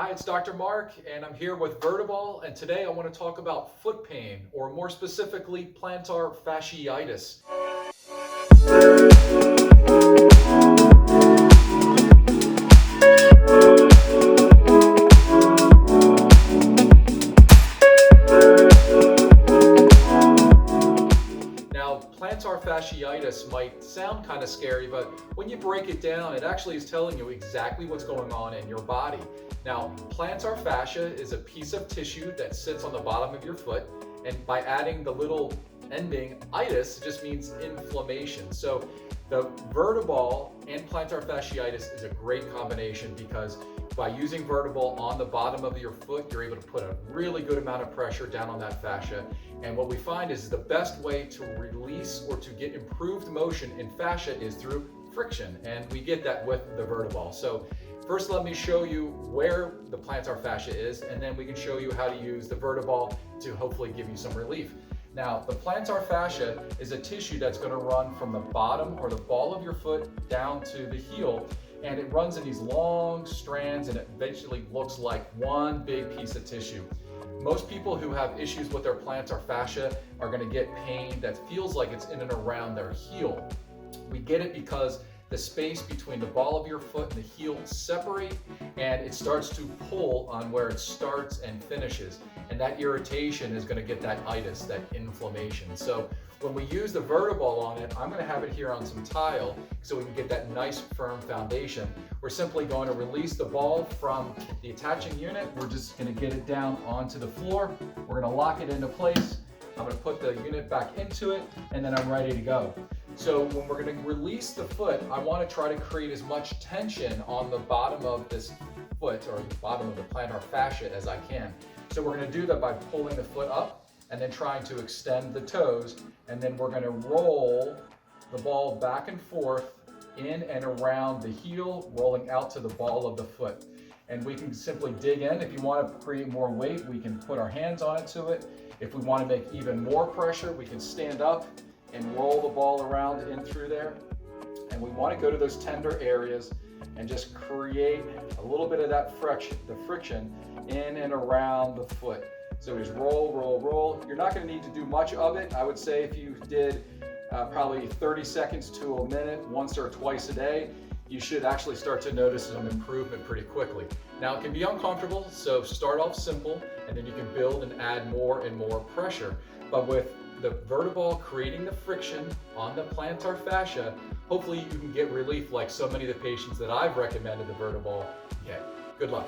Hi, it's Dr. Mark, and I'm here with Vertiball, and today I want to talk about foot pain, or more specifically, plantar fasciitis. Now, plantar fasciitis might sound kind of scary, but when you break it down, it actually is telling you exactly what's going on in your body. Now, plantar fascia is a piece of tissue that sits on the bottom of your foot, and by adding the little ending itis, it just means inflammation. So the Vertiball and plantar fasciitis is a great combination because by using Vertiball on the bottom of your foot, you're able to put a really good amount of pressure down on that fascia. And what we find is the best way to release or to get improved motion in fascia is through friction. And we get that with the Vertiball. So first, let me show you where the plantar fascia is, and then we can show you how to use the Vertiball to hopefully give you some relief. Now, the plantar fascia is a tissue that's going to run from the bottom or the ball of your foot down to the heel, and it runs in these long strands, and it eventually looks like one big piece of tissue. Most people who have issues with their plantar fascia are going to get pain that feels like it's in and around their heel. We get it because the space between the ball of your foot and the heel separate, and it starts to pull on where it starts and finishes. And that irritation is going to get that itis, that inflammation. So when we use the Vertiball on it, I'm going to have it here on some tile so we can get that nice firm foundation. We're simply going to release the ball from the attaching unit. We're just going to get it down onto the floor. We're going to lock it into place. I'm going to put the unit back into it, and then I'm ready to go. So when we're going to release the foot, I want to try to create as much tension on the bottom of this foot, or the bottom of the plantar fascia, as I can. So we're going to do that by pulling the foot up and then trying to extend the toes, and then we're going to roll the ball back and forth in and around the heel, rolling out to the ball of the foot. And we can simply dig in. If you want to create more weight, we can put our hands on it to it. If we want to make even more pressure, we can stand up and roll the ball around in through there. And we want to go to those tender areas and just create a little bit of that friction in and around the foot. So just roll, roll, roll. You're not going to need to do much of it. I would say if you did probably 30 seconds to a minute once or twice a day, you should actually start to notice some improvement pretty quickly. Now, it can be uncomfortable, so start off simple, and then you can build and add more and more pressure. But with the Vertiball creating the friction on the plantar fascia, hopefully you can get relief like so many of the patients that I've recommended the Vertiball get. Good luck.